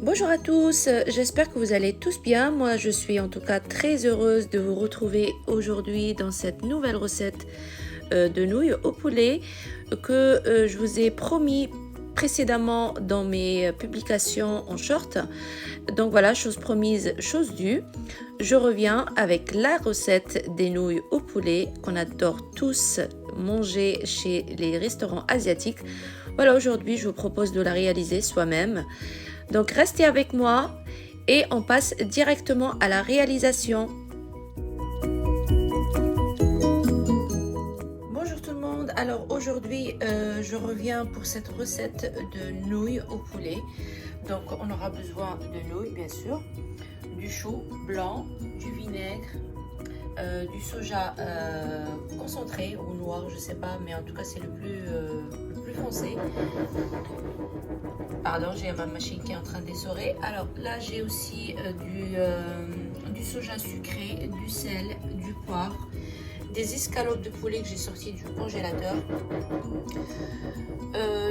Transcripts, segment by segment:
Bonjour à tous, j'espère que vous allez tous bien. Moi je suis en tout cas très heureuse de vous retrouver aujourd'hui dans cette nouvelle recette de nouilles au poulet que je vous ai promis précédemment dans mes publications en short. Donc voilà, chose promise, chose due. Je reviens avec la recette des nouilles au poulet qu'on adore tous manger chez les restaurants asiatiques. Voilà, aujourd'hui je vous propose de la réaliser soi-même. Donc restez avec moi et on passe directement à la réalisation. Bonjour tout le monde, alors aujourd'hui je reviens pour cette recette de nouilles au poulet. Donc on aura besoin de nouilles bien sûr, du chou blanc, du vinaigre, du soja concentré ou noir, je sais pas, mais en tout cas c'est le plus foncé. Pardon, j'ai ma machine qui est en train d'essorer. Alors là j'ai aussi du soja sucré, du sel, du poivre, des escalopes de poulet que j'ai sorti du congélateur,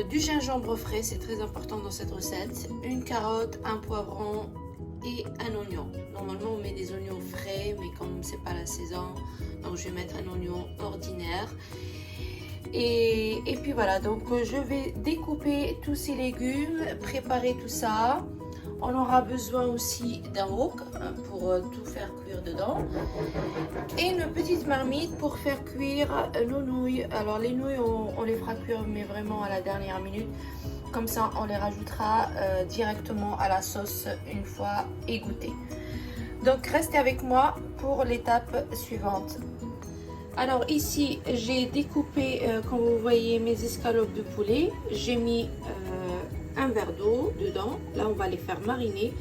du gingembre frais, c'est très important dans cette recette, une carotte, un poivron et un oignon. Normalement on met des oignons frais, mais comme c'est pas la saison, donc je vais mettre un oignon ordinaire. Et puis voilà, donc je vais découper tous ces légumes, préparer tout ça. On aura besoin aussi d'un wok pour tout faire cuire dedans et une petite marmite pour faire cuire nos nouilles. Alors les nouilles on les fera cuire mais vraiment à la dernière minute, comme ça on les rajoutera directement à la sauce une fois égouttées. Donc restez avec moi pour l'étape suivante. Alors ici j'ai découpé comme vous voyez mes escalopes de poulet, j'ai mis un verre d'eau dedans, là on va les faire mariner.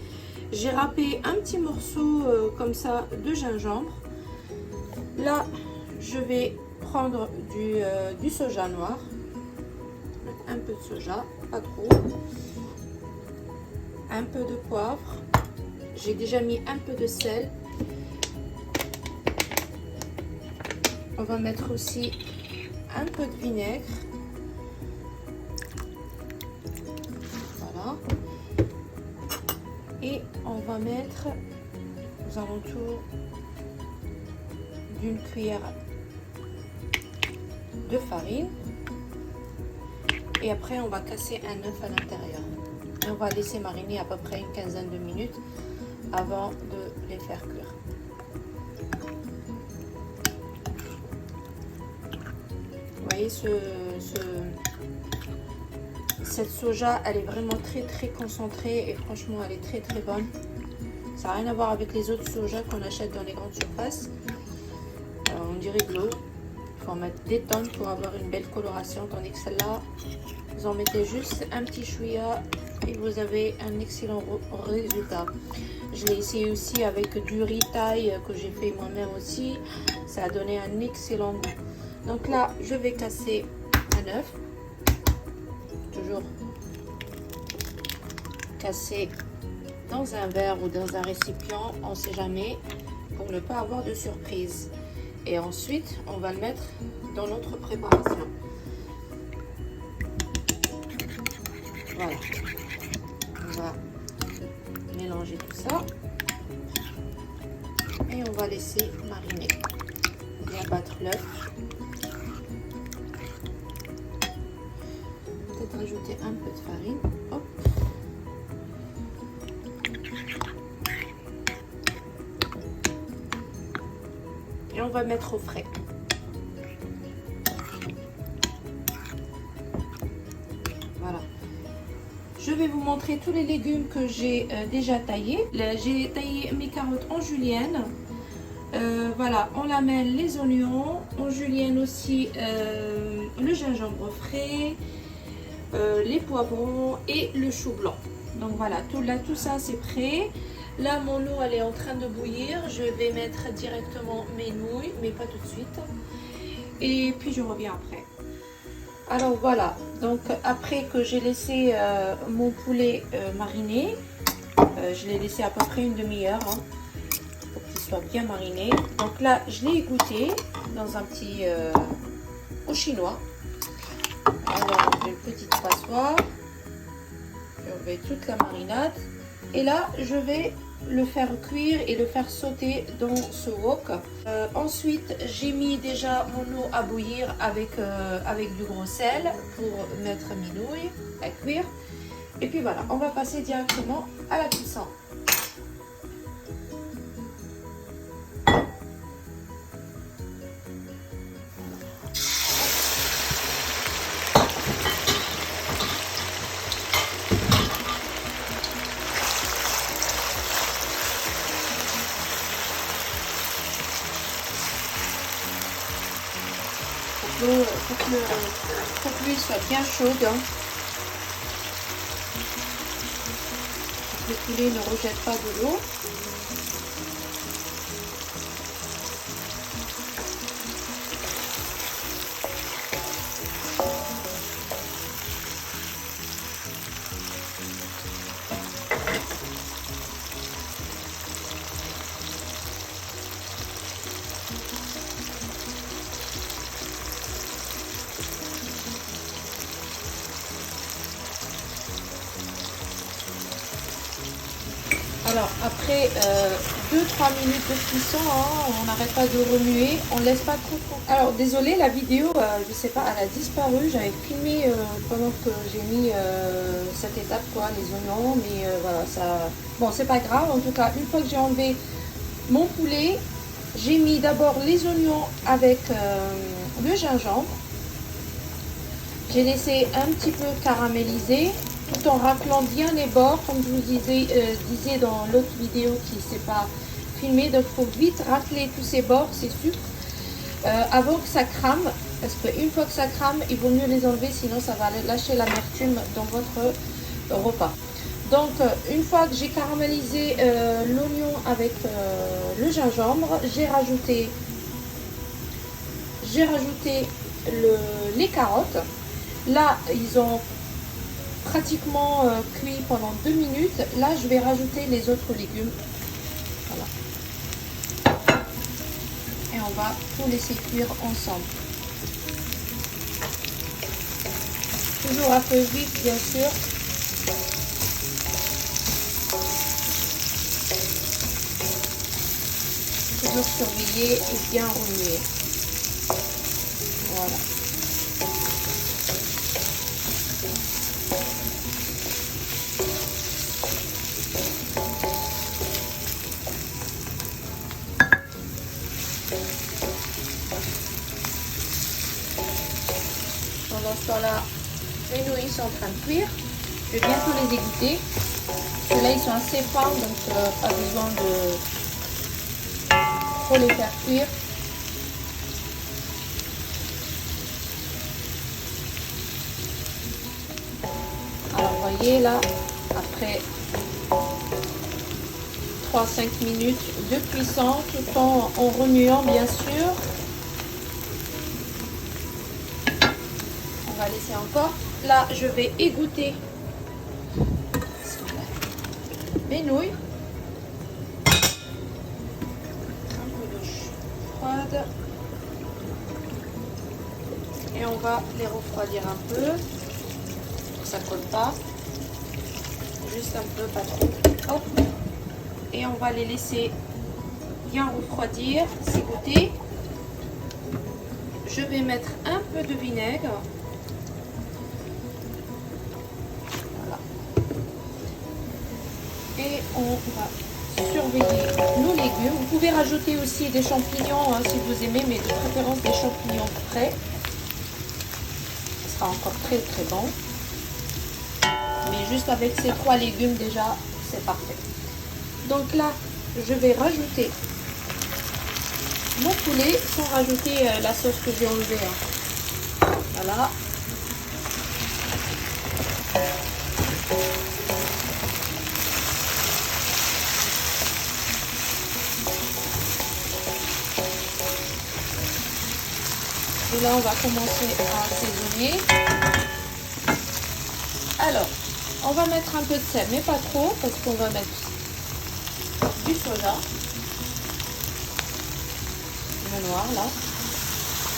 J'ai râpé un petit morceau comme ça de gingembre. Là je vais prendre du soja noir, un peu de soja, pas trop, un peu de poivre, j'ai déjà mis un peu de sel. On va mettre aussi un peu de vinaigre. Voilà. Et on va mettre aux alentours d'une cuillère de farine. Et après, on va casser un œuf à l'intérieur. Et on va laisser mariner à peu près une quinzaine de minutes avant de les faire cuire. Vous voyez, cette soja, elle est vraiment très concentrée et franchement, elle est très bonne. Ça n'a rien à voir avec les autres soja qu'on achète dans les grandes surfaces. On dirait de l'eau. Il faut en mettre des tonnes pour avoir une belle coloration, tandis que celle-là, vous en mettez juste un petit chouïa et vous avez un excellent résultat. Je l'ai essayé aussi avec du riz thaï que j'ai fait moi-même aussi. Ça a donné un excellent goût. Donc là, je vais casser un œuf, toujours casser dans un verre ou dans un récipient, on ne sait jamais, pour ne pas avoir de surprise. Et ensuite, on va le mettre dans notre préparation. Voilà, on va mélanger tout ça et on va laisser mariner. Bien battre l'œuf. Rajouter un peu de farine. Hop. Et on va mettre au frais. Voilà. Je vais vous montrer tous les légumes que j'ai déjà taillés. J'ai taillé mes carottes en julienne. Voilà, on lamelle les oignons, on julienne aussi le gingembre frais, les poivrons et le chou blanc. Donc voilà, tout ça c'est prêt. Là mon eau elle est en train de bouillir. Je vais mettre directement mes nouilles, mais pas tout de suite. Et puis je reviens après. Alors voilà, donc après que j'ai laissé mon poulet mariner, je l'ai laissé à peu près une demi-heure pour qu'il soit bien mariné. Donc là je l'ai égoutté dans un petit au chinois. Alors, une petite passoire. Je remets toute la marinade. Et là, je vais le faire cuire et le faire sauter dans ce wok. Ensuite, j'ai mis déjà mon eau à bouillir avec du gros sel pour mettre mes nouilles à cuire. Et puis voilà, on va passer directement à la cuisson. Faut que l'huile soit bien chaude. Hein. Le poulet ne rejette pas de l'eau. Alors après 2-3 minutes de cuisson, hein, on n'arrête pas de remuer, on laisse pas trop. Alors désolé, la vidéo, je sais pas, elle a disparu. J'avais filmé pendant que j'ai mis cette étape, quoi, les oignons, mais voilà, ça. Bon, c'est pas grave. En tout cas, une fois que j'ai enlevé mon poulet, j'ai mis d'abord les oignons avec le gingembre. J'ai laissé un petit peu caraméliser, tout en raclant bien les bords, comme je vous disais dans l'autre vidéo qui ne s'est pas filmée. Donc il faut vite racler tous ces bords, ces sucres, avant que ça crame. Parce qu'une fois que ça crame, il vaut mieux les enlever, sinon ça va lâcher l'amertume dans votre repas. Donc une fois que j'ai caramélisé l'oignon avec le gingembre, j'ai rajouté les carottes. Là, ils ont pratiquement cuit pendant 2 minutes. Là, je vais rajouter les autres légumes. Voilà. Et on va tout laisser cuire ensemble. Toujours à feu vif, bien sûr. Toujours surveiller et bien remuer. Voilà. Pendant ce temps-là, les nouilles sont en train de cuire. Je vais bientôt les égoutter. Ceux-là, ils sont assez fins, donc pas besoin de trop les faire cuire. Alors, vous voyez là, après 3-5 minutes de cuisson, tout en remuant, bien sûr. On va laisser encore. Là, je vais égoutter mes nouilles. Un peu d'eau froide. Et on va les refroidir un peu. Ça colle pas. Juste un peu, pas trop. Hop. Et on va les laisser bien refroidir, s'égoutter. Je vais mettre un peu de vinaigre. Voilà. Et on va surveiller nos légumes. Vous pouvez rajouter aussi des champignons hein, si vous aimez, mais de préférence des champignons frais. Ce sera encore très très bon. Mais juste avec ces 3 légumes déjà, c'est parfait. Donc là, je vais rajouter mon poulet sans rajouter la sauce que j'ai enlevée. Hein. Voilà. Et là, on va commencer à assaisonner. Alors, on va mettre un peu de sel, mais pas trop, parce qu'on va mettre du soja. Le noir, là.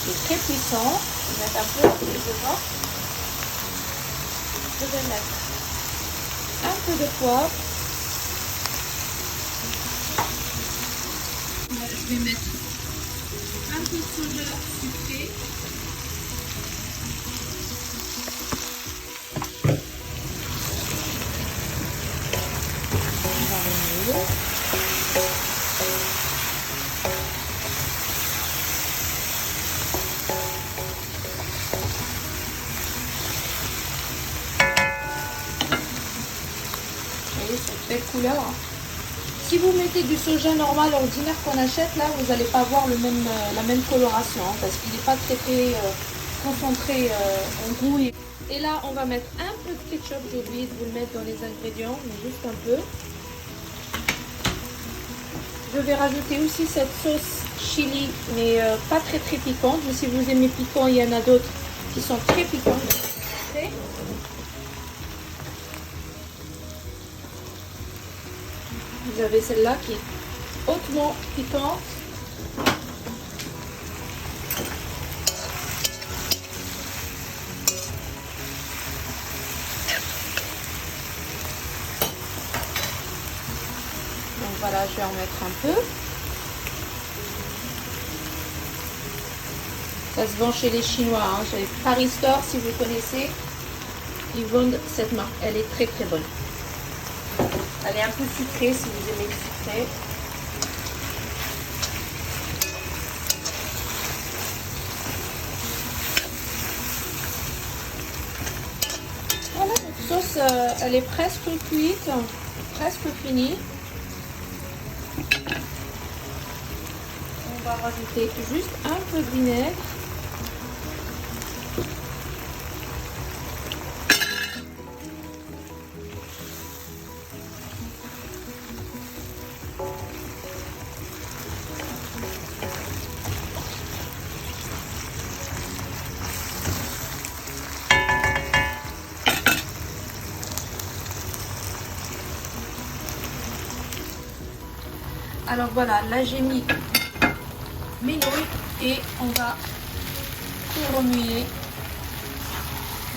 C'est très puissant. Je vais mettre un peu de soja. Je vais mettre un peu de poivre. vais mettre un peu de soja sucré. On va remuer. Cette belle couleur. Si vous mettez du soja normal ordinaire qu'on achète, là vous n'allez pas avoir la même coloration, hein, parce qu'il n'est pas très concentré en goût. Et là on va mettre un peu de ketchup, j'ai oublié de vous le mettre dans les ingrédients, mais juste un peu. Je vais rajouter aussi cette sauce chili, mais pas très piquante. Mais si vous aimez piquant, il y en a d'autres qui sont très piquantes. Okay. Vous avez celle-là qui est hautement piquante. Donc voilà, je vais en mettre un peu. Ça se vend chez les Chinois, hein, chez les Paris Store, si vous connaissez. Ils vendent cette marque, elle est très bonne. Elle est un peu sucrée si vous aimez le sucré. Voilà, notre sauce, elle est presque cuite, presque finie. On va rajouter juste un peu de vinaigre. Alors voilà, là j'ai mis mes nouilles et on va tout remuer.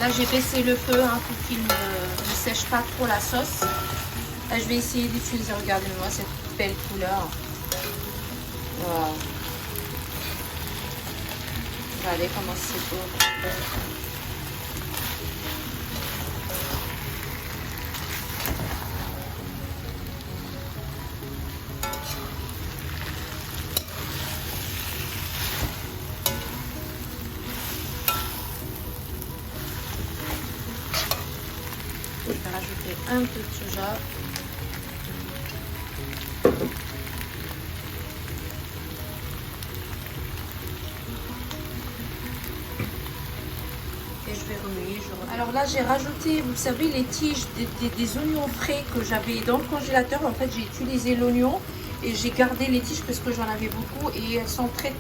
Là j'ai baissé le feu hein, pour qu'il ne sèche pas trop la sauce. Là je vais essayer d'utiliser, regardez-moi cette belle couleur. Wow. Regardez comment c'est beau. Je vais rajouter un peu de soja. Et je vais remuer. Alors là, j'ai rajouté, vous savez, les tiges des oignons frais que j'avais dans le congélateur. En fait, j'ai utilisé l'oignon et j'ai gardé les tiges parce que j'en avais beaucoup et elles sont très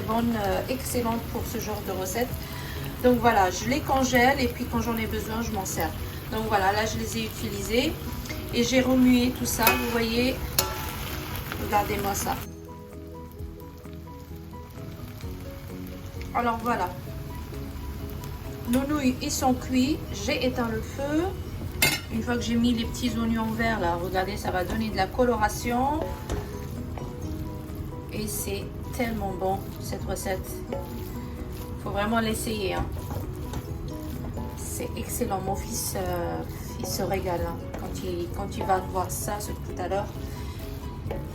bonnes, excellentes pour ce genre de recette. Donc voilà, je les congèle et puis quand j'en ai besoin, je m'en sers. Donc voilà, là je les ai utilisés et j'ai remué tout ça, vous voyez, regardez-moi ça. Alors voilà, nos nouilles ils sont cuits, j'ai éteint le feu. Une fois que j'ai mis les petits oignons verts là, regardez, ça va donner de la coloration. Et c'est tellement bon cette recette. Faut vraiment l'essayer, hein. C'est excellent. Mon fils, il se régale hein. Quand il va voir ça tout à l'heure.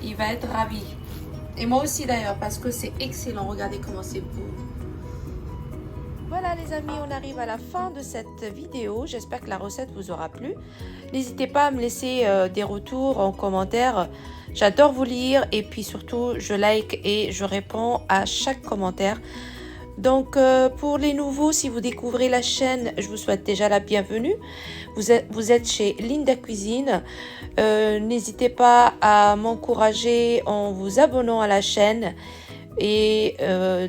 Il va être ravi. Et moi aussi d'ailleurs parce que c'est excellent. Regardez comment c'est beau. Voilà les amis, on arrive à la fin de cette vidéo. J'espère que la recette vous aura plu. N'hésitez pas à me laisser des retours en commentaire. J'adore vous lire et puis surtout je like et je réponds à chaque commentaire. Donc pour les nouveaux, si vous découvrez la chaîne, je vous souhaite déjà la bienvenue. Vous êtes chez Linda Cuisine. N'hésitez pas à m'encourager en vous abonnant à la chaîne et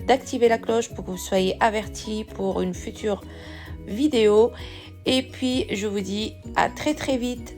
d'activer la cloche pour que vous soyez avertis pour une future vidéo. Et puis je vous dis à très vite.